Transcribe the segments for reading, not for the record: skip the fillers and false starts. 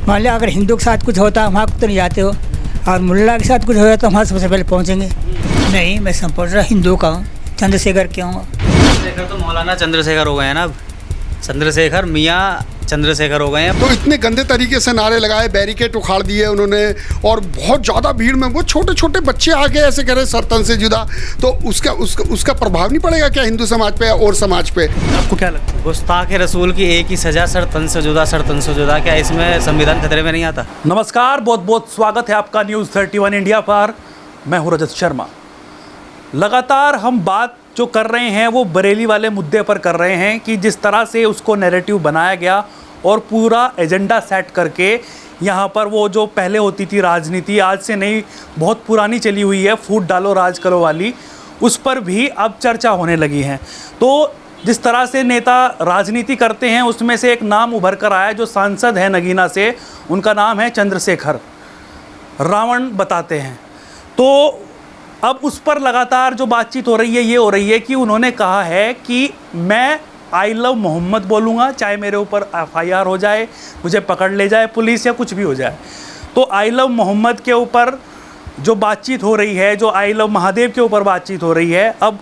मान लिया अगर हिंदू के साथ कुछ होता है वहाँ तो नहीं जाते हो, और मुल्ला के साथ कुछ होता तो वहाँ सबसे पहले पहुँचेंगे। नहीं, मैं संपूर्ण हिंदू का हूँ, चंद्रशेखर क्यों हूँ। चंद्रशेखर तो मौलाना चंद्रशेखर हो गए हैं ना, अब चंद्रशेखर मियाँ चंद्रशेखर हो गए हैं। तो इतने गंदे तरीके से नारे लगाए, बैरिकेड उखाड़ दिए उन्होंने, और बहुत ज़्यादा भीड़ में वो छोटे छोटे बच्चे आके ऐसे कह रहे सरतन से जुदा, तो उसका प्रभाव नहीं पड़ेगा क्या हिंदू समाज पे और समाज पे? आपको क्या लगता है? गुस्ताख रसूल की एक ही सजा, सरतन से जुदा, सरतन से जुदा। क्या इसमें संविधान खतरे में नहीं आता? नमस्कार, बहुत बहुत स्वागत है आपका न्यूज़ 31 इंडिया पर। मैं हूं रजत शर्मा। लगातार हम बात जो कर रहे हैं वो बरेली वाले मुद्दे पर कर रहे हैं कि जिस तरह से उसको नैरेटिव बनाया गया और पूरा एजेंडा सेट करके यहाँ पर वो जो पहले होती थी राजनीति, आज से नहीं, बहुत पुरानी चली हुई है, फूट डालो राज करो वाली, उस पर भी अब चर्चा होने लगी है। तो जिस तरह से नेता राजनीति करते हैं उसमें से एक नाम उभर कर आया जो सांसद है नगीना से, उनका नाम है चंद्रशेखर, रावण बताते हैं। तो अब उस पर लगातार जो बातचीत हो रही है ये हो रही है कि उन्होंने कहा है कि मैं आई लव मोहम्मद बोलूँगा, चाहे मेरे ऊपर FIR हो जाए, मुझे पकड़ ले जाए पुलिस या कुछ भी हो जाए। तो आई लव मोहम्मद के ऊपर जो बातचीत हो रही है, जो आई लव महादेव के ऊपर बातचीत हो रही है, अब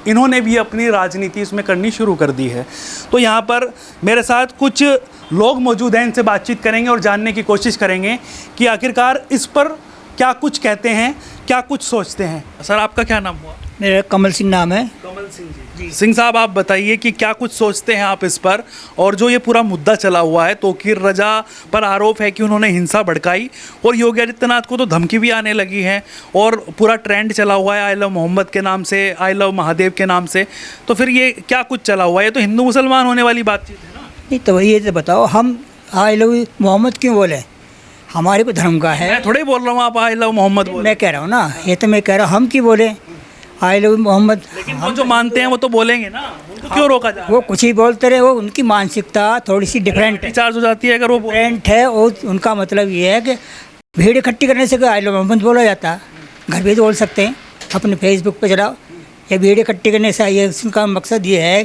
इन्होंने भी अपनी राजनीति इसमें करनी शुरू कर दी है। तो यहाँ पर मेरे साथ कुछ लोग मौजूद हैं, इनसे बातचीत करेंगे और जानने की कोशिश करेंगे कि आखिरकार इस पर क्या कुछ कहते हैं, क्या कुछ सोचते हैं। सर, आपका क्या नाम हुआ? मेरा कमल सिंह नाम है। कमल सिंह जी। सिंह साहब, आप बताइए कि क्या कुछ सोचते हैं आप इस पर, और जो ये पूरा मुद्दा चला हुआ है, तौकीर रजा पर आरोप है कि उन्होंने हिंसा भड़काई और योगी आदित्यनाथ को तो धमकी भी आने लगी है, और पूरा ट्रेंड चला हुआ है आई लव मोहम्मद के नाम से, आई लव महादेव के नाम से। तो फिर ये क्या कुछ चला हुआ है? ये तो हिंदू मुसलमान होने वाली बातचीत है ना। नहीं तो ये तो बताओ, हम आई लव मोहम्मद क्यों बोले? हमारे को धर्म का है। मैं थोड़े बोल रहा हूँ आप आई लव मोहम्मद बोले। मैं कह रहा हूँ ना, ये तो मैं कह रहा हूँ, हम क्यों बोले आई लव मोहम्मद? लेकिन हम जो मानते हैं वो तो बोलेंगे ना, उनको क्यों रोका जाए? वो कुछ ही बोलते रहे, वो उनकी मानसिकता थोड़ी सी डिफरेंट है, चार्ज हो जाती है अगर वो डिफरेंट है। और उनका मतलब ये है कि भीड़ इकट्ठी करने से आई लव मोहम्मद बोला जाता है, घर भी तो बोल सकते हैं, अपने फेसबुक पे चलाओ। ये भीड़ इकट्ठी करने से ये उनका मकसद ये है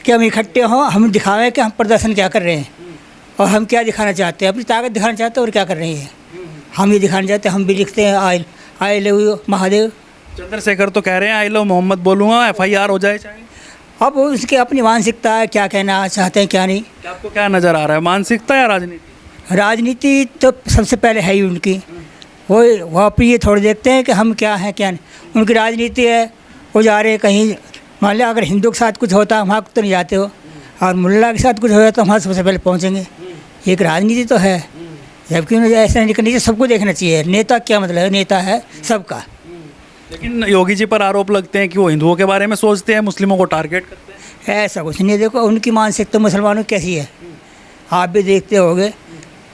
कि हम इकट्ठे हों, हम दिखावें कि हम प्रदर्शन क्या कर रहे हैं और हम क्या दिखाना चाहते हैं, अपनी ताकत दिखाना चाहते हैं और क्या कर रही है हम ये दिखाना चाहते हैं। हम भी लिखते हैं आई लव महादेव। चंद्रशेखर तो कह रहे हैं आई लव मोहम्मद बोलूँगा, FIR हो जाए चाहे। अब उसकी अपनी मानसिकता है, क्या कहना चाहते हैं क्या नहीं। आपको क्या नज़र आ रहा है, मानसिकता या राजनीति? राजनीति तो सबसे पहले है ही उनकी, वो अपनी ये थोड़ी देखते हैं कि हम क्या हैं क्या नहीं। उनकी राजनीति है, वो जा रहे हैं कहीं, मान लिया अगर हिंदू के साथ कुछ होता है वहाँ तो नहीं जाते हो, और मुल्ला के साथ कुछ होता तो वहाँ सबसे पहले पहुँचेंगे। ये एक राजनीति तो है, जबकि उन्हें ऐसा नहीं करना चाहिए, सबको देखना चाहिए। नेता क्या मतलब है? नेता है सबका। लेकिन योगी जी पर आरोप लगते हैं कि वो हिंदुओं के बारे में सोचते हैं, मुस्लिमों को टारगेट करते हैं। ऐसा कुछ नहीं है। देखो उनकी मानसिकता मुसलमानों की कैसी है, आप भी देखते होगे।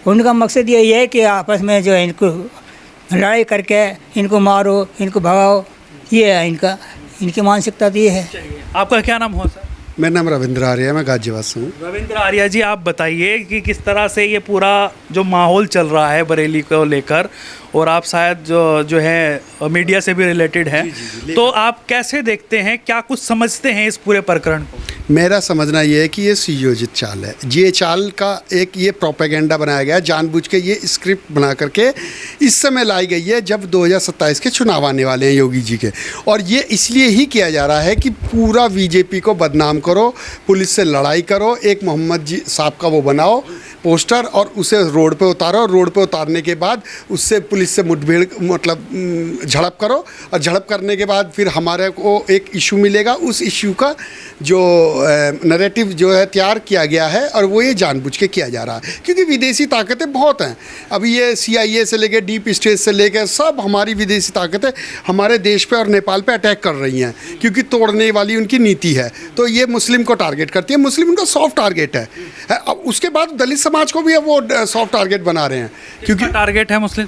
उनका मकसद यही है कि आपस में जो है इनको लड़ाई करके इनको मारो, इनको भगाओ, ये है इनकी मानसिकता तो ये है। आपका क्या नाम हुआ सर? मेरा नाम रविंद्र आर्य है, मैं गाजियाबाद से हूँ। रविंद्र आर्या जी, आप बताइए कि किस तरह से ये पूरा जो माहौल चल रहा है बरेली को लेकर, और आप शायद जो है मीडिया से भी रिलेटेड हैं, तो आप कैसे देखते हैं, क्या कुछ समझते हैं इस पूरे प्रकरण को? मेरा समझना ये है कि ये सुयोजित चाल है। ये चाल का एक ये प्रोपेगेंडा बनाया गया है, जानबूझ के ये स्क्रिप्ट बना करके इस समय लाई गई है जब 2027 के चुनाव आने वाले हैं योगी जी के। और ये इसलिए ही किया जा रहा है कि पूरा बीजेपी को बदनाम करो, पुलिस से लड़ाई करो, एक मोहम्मद जी साहब का वो बनाओ पोस्टर और उसे रोड पे उतारो, और रोड पे उतारने के बाद उससे पुलिस से मुठभेड़ मतलब झड़प करो, और झड़प करने के बाद फिर हमारे को एक इशू मिलेगा, उस इशू का जो नैरेटिव जो है तैयार किया गया है, और वो ये जानबूझ के किया जा रहा है क्योंकि विदेशी ताकतें बहुत हैं। अभी ये CIA से लेकर डीप स्टेट से लेकर सब हमारी विदेशी ताकतें हमारे देश पे और नेपाल पे अटैक कर रही हैं क्योंकि तोड़ने वाली उनकी नीति है। तो ये मुस्लिम को टारगेट करती है, मुस्लिम उनका सॉफ्ट टारगेट है। अब उसके बाद दलित समाज को भी अब वो सॉफ्ट टारगेट बना रहे हैं क्योंकि टारगेट है मुस्लिम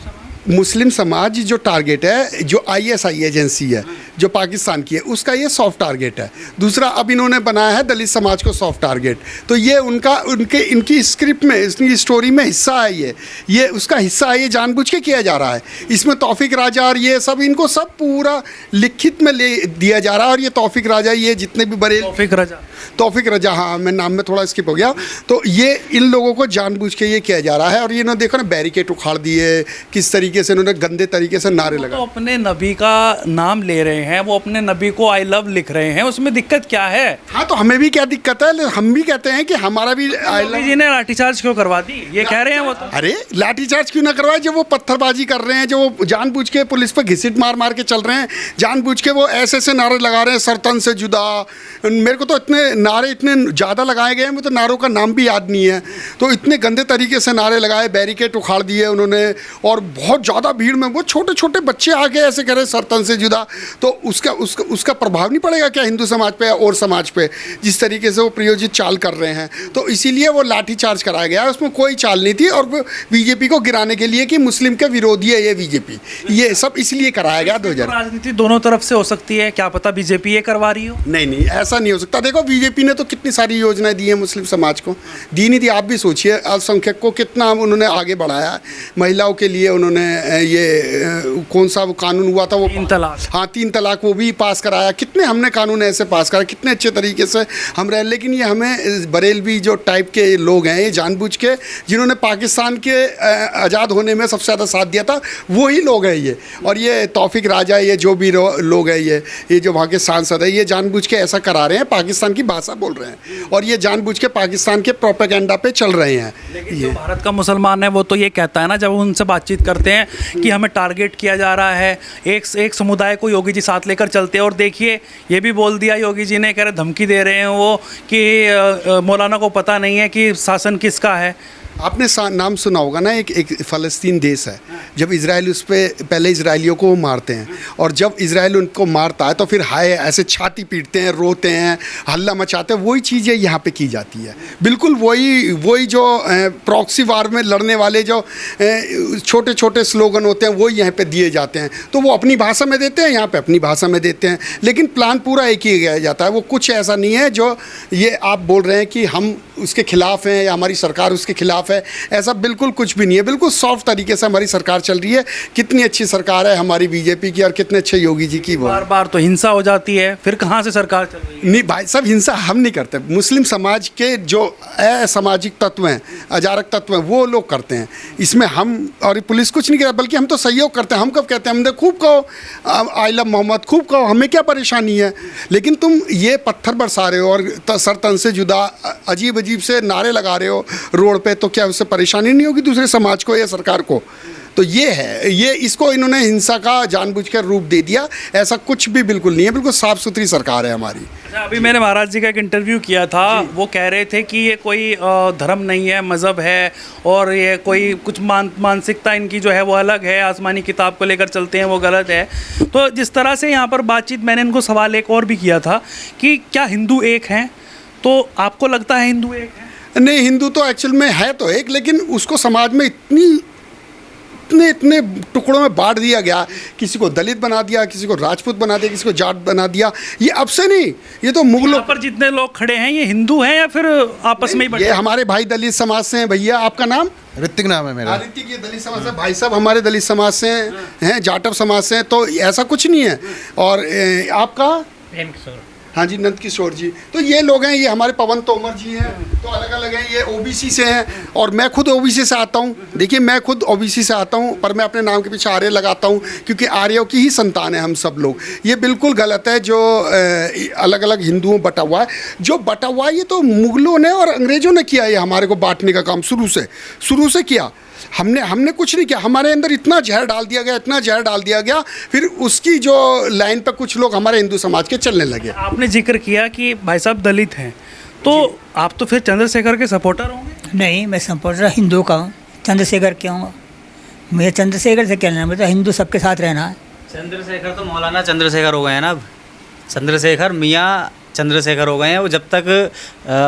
मुस्लिम समाज जो टारगेट है, जो आईएसआई एजेंसी है जो पाकिस्तान की है, उसका ये सॉफ्ट टारगेट है। दूसरा अब इन्होंने बनाया है दलित समाज को सॉफ्ट टारगेट। तो ये इनकी स्क्रिप्ट में, इसकी स्टोरी में हिस्सा है, ये उसका हिस्सा है, ये जानबूझ के किया जा रहा है। इसमें तौफीक राजा और ये सब, इनको सब पूरा लिखित में ले दिया जा रहा है। और ये तौफीक राजा, ये जितने भी बड़े तौफीक रजा, हाँ मैं नाम में थोड़ा स्किप हो गया, तो ये इन लोगों को जानबूझ के ये किया जा रहा है। और ये इन्होंने देखो ना बैरिकेड उखाड़ दिए, किस तरीके से इन्होंने गंदे तरीके से नारे लगा। तो अपने नबी का नाम ले रहे हैं, वो अपने नबी को आई लव लिख रहे हैं, उसमें दिक्कत क्या है? हाँ तो हमें भी क्या दिक्कत है, हम भी कहते हैं कि हमारा भी नबी जी ने लाठीचार्ज क्यों करवा दी, ये कह रहे हैं वो तो। अरे लाठीचार्ज क्यों ना करवाए, जो वो पत्थरबाजी कर रहे हैं, जो वो जानबूझ के पुलिस पर घिसिट मार मार के चल रहे हैं, जानबूझ के वो ऐसे नारे लगा रहे हैं, सरतन से जुदा। मेरे को तो इतने नारे इतने ज़्यादा लगाए गए हैं, मुझे तो नारों का नाम भी याद नहीं है। तो इतने गंदे तरीके से नारे लगाए, बैरिकेड उखाड़ दिए उन्होंने, और बहुत ज़्यादा भीड़ में वो छोटे छोटे बच्चे आके ऐसे कह रहे हैं सरतन से जुदा। तो उसका प्रभाव नहीं पड़ेगा क्या हिंदू समाज पे और समाज पे, जिस तरीके से वो प्रयोजित चाल कर रहे हैं? तो इसीलिए वो लाठीचार्ज कराया गया, उसमें कोई चाल नहीं थी। और बीजेपी को गिराने के लिए कि मुस्लिम के विरोधी है ये बीजेपी, ये सब इसलिए कराया गया। 2000 राजनीति दोनों तरफ से हो सकती है, क्या पता बीजेपी ये करवा रही हो। नहीं, ऐसा नहीं हो सकता। देखो बीजेपी ने तो कितनी सारी योजनाएं दी हैं मुस्लिम समाज को, दी नहीं दी? आप भी सोचिए, अल्पसंख्यक को कितना उन्होंने आगे बढ़ाया है। महिलाओं के लिए उन्होंने ये कौन सा वो कानून हुआ था, वो 3 तलाक, हाँ 3 तलाक, वो भी पास कराया। कितने हमने कानून ऐसे पास कराए, कितने अच्छे तरीके से हम रहे। लेकिन ये हमें बरेलवी जो टाइप के लोग हैं, ये जानबूझ के, जिन्होंने पाकिस्तान के आज़ाद होने में सबसे ज़्यादा साथ दिया था, वही लोग हैं ये। और ये तौफीक राजा, ये जो भी लोग हैं, ये जो वहाँ के सांसद है, ये जानबूझ के ऐसा करा रहे हैं, पाकिस्तान की भाषा बोल रहे हैं, और ये जानबूझ के पाकिस्तान के प्रोपेगेंडा पे चल रहे हैं। लेकिन जो भारत का मुसलमान है वो तो ये कहता है ना, जब उनसे बातचीत करते हैं कि हमें टारगेट किया जा रहा है, एक समुदाय को योगी जी साथ लेकर चलते हैं। और देखिए ये भी बोल दिया योगी जी ने, कह रहे धमकी दे रहे हैं वो कि मौलाना को पता नहीं है कि शासन किसका है। आपने नाम सुना होगा ना, एक फ़लस्तीन देश है, जब इजराइल उस पर पहले इजराइलियों को मारते हैं, और जब इजराइल उनको मारता है तो फिर हाय ऐसे छाती पीटते हैं, रोते हैं, हल्ला मचाते हैं। वही चीज़ें यहाँ पे की जाती है, बिल्कुल वही जो प्रॉक्सी वार में लड़ने वाले जो छोटे छोटे स्लोगन होते हैं, वो यहाँ पे दिए जाते हैं। तो वो अपनी भाषा में देते हैं, यहाँ पे अपनी भाषा में देते हैं, लेकिन प्लान पूरा एक ही किया जाता है। वो कुछ ऐसा नहीं है जो ये आप बोल रहे हैं कि हम उसके खिलाफ़ हैं या हमारी सरकार उसके खिलाफ़ है, ऐसा बिल्कुल कुछ भी नहीं है। बिल्कुल सॉफ्ट तरीके से हमारी सरकार चल रही है। कितनी अच्छी सरकार है हमारी बीजेपी की, और कितने अच्छे योगी जी की। बार बार तो हिंसा हो जाती है, फिर कहाँ से सरकार चल रही है? नहीं भाई साहब, हिंसा हम नहीं करते। मुस्लिम समाज के जो असामाजिक तत्व हैं, अजारक तत्व हैं, वो लोग करते हैं। इसमें हम और पुलिस कुछ नहीं करता, बल्कि हम तो सहयोग करते हैं। हम कब कहते हैं? हमने खूब कहो आई लव मोहम्मद, खूब कहो, हमें क्या परेशानी है। लेकिन तुम ये पत्थर बरसा रहे हो और सर तन से जुदा अजीब अजीब से नारे लगा रहे हो रोड पे, तो क्या उससे परेशानी नहीं होगी दूसरे समाज को या सरकार को? तो ये है, ये इसको इन्होंने हिंसा का जानबूझकर रूप दे दिया। ऐसा कुछ भी बिल्कुल नहीं है, बिल्कुल साफ़ सुथरी सरकार है हमारी। अच्छा, अभी मैंने महाराज जी का एक इंटरव्यू किया था, वो कह रहे थे कि ये कोई धर्म नहीं है, मज़हब है, और ये कोई कुछ मानसिकता इनकी जो है वो अलग है, आसमानी किताब को लेकर चलते हैं, वो गलत है। तो जिस तरह से यहाँ पर बातचीत, मैंने इनको सवाल एक और भी किया था कि क्या हिंदू एक हैं? तो आपको लगता है हिंदू एक है? नहीं, हिंदू तो एक्चुअल में है तो एक, लेकिन उसको समाज में इतने टुकड़ों में बांट दिया गया। किसी को दलित बना दिया, किसी को राजपूत बना दिया, किसी को जाट बना दिया। ये अब से नहीं, ये तो मुगलों पर जितने लोग खड़े हैं ये हिंदू हैं या फिर आपस में ही? ये हमारे भाई दलित समाज से हैं। भैया आपका नाम? ऋतिक नाम है मेरा। ऋतिक, ये दलित समाज से। भाई साहब हमारे दलित समाज से हैं, जाटव समाज से हैं, तो ऐसा कुछ नहीं है। और आपका? हाँ जी, नंद किशोर जी। तो ये लोग हैं, ये हमारे पवन तोमर जी हैं, तो अलग अलग हैं। ये ओबीसी से हैं, और मैं खुद ओबीसी से आता हूँ। देखिए मैं खुद ओबीसी से आता हूँ, पर मैं अपने नाम के पीछे आर्य लगाता हूँ, क्योंकि आर्यों की ही संतान है हम सब लोग। ये बिल्कुल गलत है जो अलग अलग हिंदुओं बटा हुआ है। जो बटा हुआ है ये तो मुगलों ने और अंग्रेज़ों ने किया, ये हमारे को बांटने का काम शुरू से किया। हमने कुछ नहीं किया। हमारे अंदर इतना जहर डाल दिया गया, फिर उसकी जो लाइन पर कुछ लोग हमारे हिंदू समाज के चलने लगे। आपने जिक्र किया कि भाई साहब दलित हैं, तो आप तो फिर चंद्रशेखर के सपोर्टर होंगे? नहीं, मैं सपोर्टर हिंदू का हूँ, चंद्रशेखर क्यों हूँ? मुझे चंद्रशेखर से क्या लेना, मुझे हिंदू सबके साथ रहना है। चंद्रशेखर तो मौलाना चंद्रशेखर हो गए हैं ना अब। चंद्रशेखर मियाँ चंद्रशेखर हो गए हैं। वो जब तक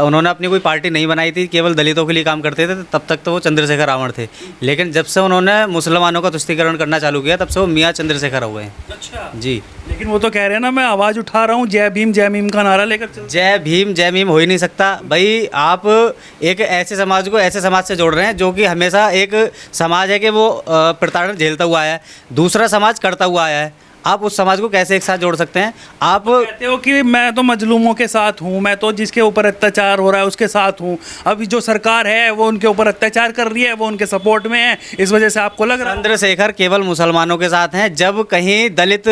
उन्होंने अपनी कोई पार्टी नहीं बनाई थी, केवल दलितों के लिए काम करते थे, तब तक तो वो चंद्रशेखर रावण थे। लेकिन जब से उन्होंने मुसलमानों का तुष्टीकरण करना चालू किया, तब से वो मियाँ चंद्रशेखर हो गए हैं। अच्छा जी। लेकिन वो तो कह रहे हैं ना, मैं आवाज़ उठा रहा हूँ जय भीम का नारा लेकर चल। जय भीम हो ही नहीं सकता भाई। आप एक ऐसे समाज को ऐसे समाज से जोड़ रहे हैं जो कि हमेशा एक समाज है कि वो प्रताड़ना झेलता हुआ आया है, दूसरा समाज करता हुआ आया है। आप उस समाज को कैसे एक साथ जोड़ सकते हैं? आप कहते हो कि मैं तो मजलूमों के साथ हूँ, मैं तो जिसके ऊपर अत्याचार हो रहा है उसके साथ हूँ। अभी जो सरकार है वो उनके ऊपर अत्याचार कर रही है, वो उनके सपोर्ट में है, इस वजह से आपको लग रहा है चंद्रशेखर केवल मुसलमानों के साथ हैं। जब कहीं दलित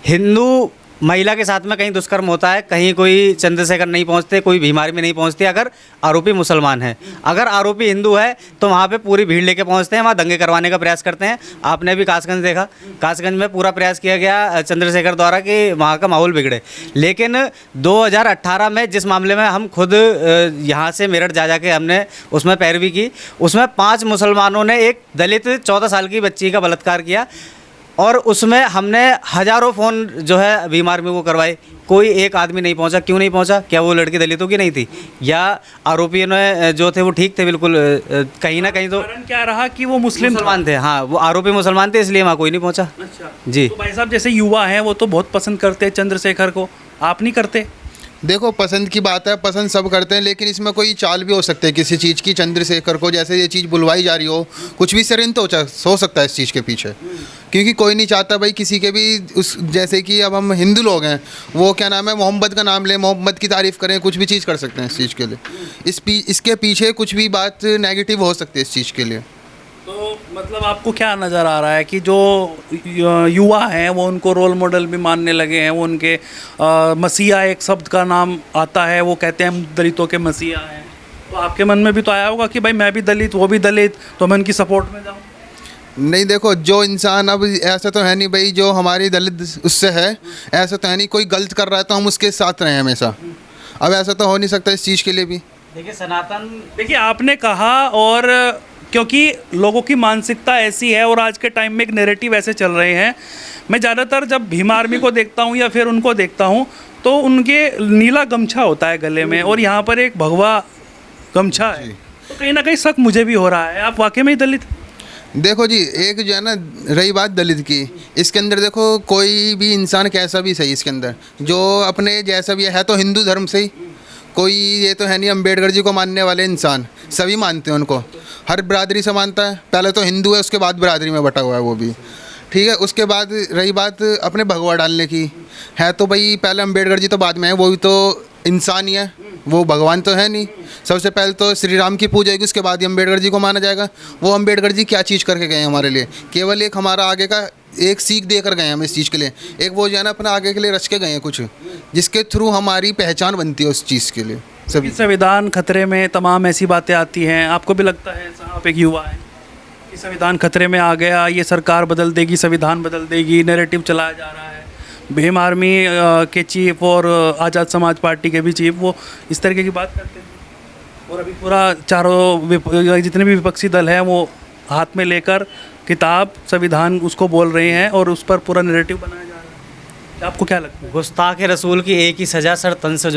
हिंदू महिला के साथ में कहीं दुष्कर्म होता है, कहीं कोई चंद्रशेखर नहीं पहुंचते, कोई बीमारी में नहीं पहुंचते अगर आरोपी मुसलमान है। अगर आरोपी हिंदू है तो वहाँ पे पूरी भीड़ लेके पहुंचते हैं, वहाँ दंगे करवाने का प्रयास करते हैं। आपने भी कासगंज देखा, कासगंज में पूरा प्रयास किया गया चंद्रशेखर द्वारा कि वहाँ का माहौल बिगड़े। लेकिन 2018 में जिस मामले में हम खुद यहाँ से मेरठ जा के हमने उसमें पैरवी की, उसमें 5 मुसलमानों ने एक दलित 14 साल की बच्ची का बलात्कार किया और उसमें हमने हज़ारों फ़ोन जो है भीम आर्मी को करवाए, कोई एक आदमी नहीं पहुंचा। क्यों नहीं पहुंचा? क्या वो लड़की दलितों की नहीं थी या आरोपियों ने जो थे वो ठीक थे? बिल्कुल कहीं ना कहीं तो कारण क्या रहा कि वो मुसलमान थे। हाँ, वो आरोपी मुसलमान थे, इसलिए वहाँ कोई नहीं पहुंचा। अच्छा जी। तो भाई साहब जैसे युवा हैं वो तो बहुत पसंद करते हैं चंद्रशेखर को, आप नहीं करते? देखो, पसंद की बात है, पसंद सब करते हैं, लेकिन इसमें कोई चाल भी हो सकती है किसी चीज़ की। चंद्रशेखर को जैसे ये चीज़ बुलवाई जा रही हो, कुछ भी षड्यंत्र हो सकता है इस चीज़ के पीछे, क्योंकि कोई नहीं चाहता भाई किसी के भी उस, जैसे कि अब हम हिंदू लोग हैं, वो क्या नाम है, मोहम्मद का नाम लें, मोहम्मद की तारीफ़ करें, कुछ भी चीज़ कर सकते हैं इस चीज़ के लिए। इसके पीछे कुछ भी बात नेगेटिव हो सकती है इस चीज़ के लिए। तो मतलब आपको क्या नज़र आ रहा है कि जो युवा हैं वो उनको रोल मॉडल भी मानने लगे हैं, वो उनके मसीहा एक शब्द का नाम आता है, वो कहते हैं हम दलितों के मसीहा हैं। तो आपके मन में भी तो आया होगा कि भाई मैं भी दलित, वो भी दलित, तो मैं उनकी सपोर्ट में जाऊँ? नहीं, देखो, जो इंसान, अब ऐसा तो है नहीं भाई जो हमारी दलित उससे है, ऐसा तो है नहीं कोई गलत कर रहा है तो हम उसके साथ रहें हमेशा। अब ऐसा तो हो नहीं सकता इस चीज़ के लिए भी। देखिए सनातन, देखिए आपने कहा, और क्योंकि लोगों की मानसिकता ऐसी है और आज के टाइम में एक नैरेटिव ऐसे चल रहे हैं। मैं ज़्यादातर जब भीम आर्मी को देखता हूँ या फिर उनको देखता हूँ तो उनके नीला गमछा होता है गले में और यहाँ पर एक भगवा गमछा है, तो कहीं ना कहीं शक मुझे भी हो रहा है, आप वाकई में ही दलित? देखो जी, एक जो है ना, रही बात दलित की, इसके अंदर देखो कोई भी इंसान कैसा भी सही, इसके अंदर जो अपने जैसा भी है तो हिंदू धर्म से ही, कोई ये तो है नहीं अम्बेडकर जी को मानने वाले इंसान सभी मानते हैं उनको, हर बिरादरी से मानता है। पहले तो हिंदू है, उसके बाद बिरादरी में बटा हुआ है वो भी, ठीक है। उसके बाद रही बात अपने भगवा डालने की, है तो भाई पहले अम्बेडकर जी तो बाद में है, वो भी तो इंसान ही है, वो भगवान तो है नहीं। सबसे पहले तो श्री राम की पूजा होगी, उसके बाद ही अम्बेडकर जी को माना जाएगा। वो अम्बेडकर जी क्या चीज़ करके गए हैं हमारे लिए? केवल एक हमारा आगे का एक सीख देकर गए हैं हम इस चीज़ के लिए, एक वो जो है ना अपना आगे के लिए रच के गए हैं कुछ, जिसके थ्रू हमारी पहचान बनती है उस चीज़ के लिए। सभी संविधान खतरे में, तमाम ऐसी बातें आती हैं, आपको भी लगता है, आप एक युवा है, कि संविधान खतरे में आ गया, ये सरकार बदल देगी, संविधान बदल देगी, नैरेटिव चलाया जा रहा है, भीम आर्मी के चीफ और आज़ाद समाज पार्टी के भी चीफ वो इस तरीके की बात करते हैं, और अभी पूरा चारों जितने भी विपक्षी दल हैं वो हाथ में लेकर किताब संविधान उसको बोल रहे हैं और उस पर पूरा नैरेटिव बनाया जा रहा है। आपको क्या लगता है? गुस्ताख रसूल की एक ही सज़ा, सर तन से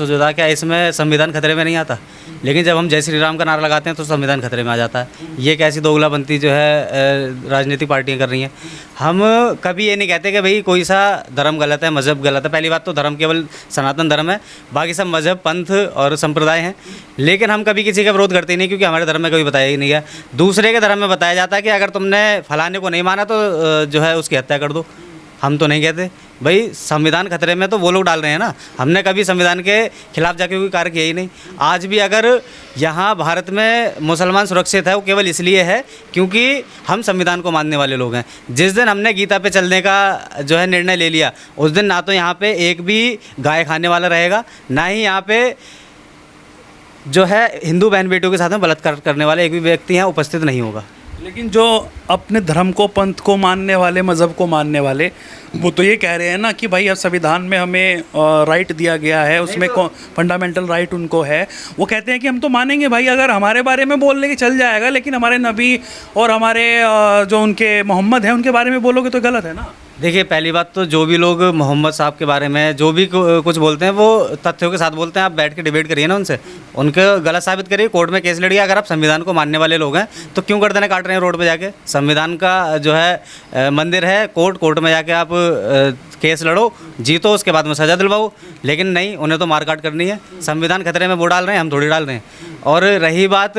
जुदा। क्या इसमें संविधान खतरे में नहीं आता? लेकिन जब हम जय श्री राम का नारा लगाते हैं तो संविधान खतरे में आ जाता है। ये कैसी दोगलाबंदी जो है राजनीतिक पार्टियां कर रही हैं। हम कभी ये नहीं कहते कि भाई कोई सा धर्म गलत है, मज़हब गलत है। पहली बात तो धर्म केवल सनातन धर्म है, बाकी सब मज़हब, पंथ और संप्रदाय हैं। लेकिन हम कभी किसी का विरोध करते ही नहीं, क्योंकि हमारे धर्म में कभी बताया ही नहीं गया। दूसरे के धर्म में बताया जाता है कि अगर तुमने फलाने को नहीं माना तो जो है उसकी हत्या कर दो। हम तो नहीं कहते भाई संविधान खतरे में, तो वो लोग डाल रहे हैं ना। हमने कभी संविधान के खिलाफ जाके कोई कार्य किया ही नहीं। आज भी अगर यहाँ भारत में मुसलमान सुरक्षित है, वो केवल इसलिए है क्योंकि हम संविधान को मानने वाले लोग हैं। जिस दिन हमने गीता पे चलने का जो है निर्णय ले लिया, उस दिन ना तो यहाँ पे एक भी गाय खाने वाला रहेगा, ना ही यहाँ पे जो है हिंदू बहन बेटियों के साथ में बलात्कार करने वाला एक भी व्यक्ति यहाँ उपस्थित नहीं होगा। लेकिन जो अपने धर्म को, पंथ को मानने वाले, मज़हब को मानने वाले, वो तो ये कह रहे हैं ना कि भाई अब संविधान में हमें राइट दिया गया है, उसमें फंडामेंटल राइट उनको है। वो कहते हैं कि हम तो मानेंगे भाई, अगर हमारे बारे में बोलने के चल जाएगा, लेकिन हमारे नबी और हमारे जो उनके मोहम्मद हैं उनके बारे में बोलोगे तो गलत है ना। देखिए, पहली बात तो जो भी लोग मोहम्मद साहब के बारे में जो भी कुछ बोलते हैं वो तथ्यों के साथ बोलते हैं। आप बैठ के डिबेट करिए ना उनसे, उनके गलत साबित करिए, कोर्ट में केस लड़िए। अगर आप संविधान को मानने वाले लोग हैं तो क्यों गर्दनें काट रहे हैं रोड पे जाके? संविधान का जो है मंदिर है कोर्ट में जाके आप केस लड़ो, जीतो, उसके बाद में सज़ा दिलवाओ। लेकिन नहीं, उन्हें तो मारकाट करनी है। संविधान खतरे में वो डाल रहे हैं, हम थोड़ी डाल रहे हैं। और रही बात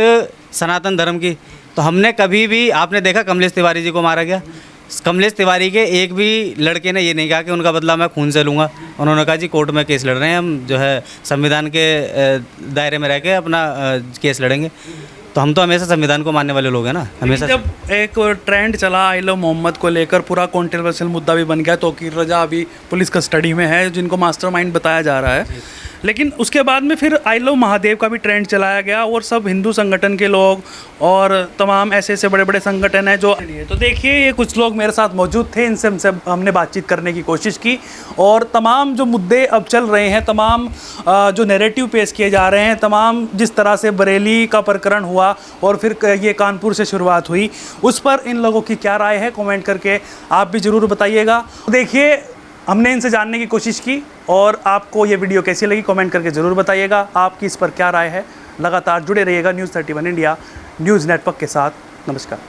सनातन धर्म की, तो हमने कभी भी, आपने देखा कमलेश तिवारी जी को मारा गया, कमलेश तिवारी के एक भी लड़के ने ये नहीं कहा कि उनका बदला मैं खून से लूँगा। उन्होंने कहा जी कोर्ट में केस लड़ रहे हैं, हम जो है संविधान के दायरे में रह के अपना केस लड़ेंगे। तो हम तो हमेशा संविधान को मानने वाले लोग हैं ना, हमेशा। जब एक ट्रेंड चला आई लव मोहम्मद को लेकर, पूरा कॉन्ट्रोवर्शियल मुद्दा भी बन गया, तौकीर रजा अभी पुलिस कस्टडी में है, जिनको मास्टरमाइंड बताया जा रहा है। लेकिन उसके बाद में फिर आई लव महादेव का भी ट्रेंड चलाया गया और सब हिंदू संगठन के लोग और तमाम ऐसे बड़े बड़े संगठन हैं जो, तो देखिए ये कुछ लोग मेरे साथ मौजूद थे, इनसे हमने बातचीत करने की कोशिश की और तमाम जो मुद्दे अब चल रहे हैं, तमाम जो नैरेटिव पेश किए जा रहे हैं, तमाम जिस तरह से बरेली का प्रकरण हुआ और फिर ये कानपुर से शुरुआत हुई, उस पर इन लोगों की क्या राय है कमेंट करके आप भी ज़रूर बताइएगा। देखिए, हमने इनसे जानने की कोशिश की और आपको ये वीडियो कैसी लगी कमेंट करके ज़रूर बताइएगा। आपकी इस पर क्या राय है? लगातार जुड़े रहिएगा न्यूज़ 31 इंडिया न्यूज़ नेटवर्क के साथ। नमस्कार।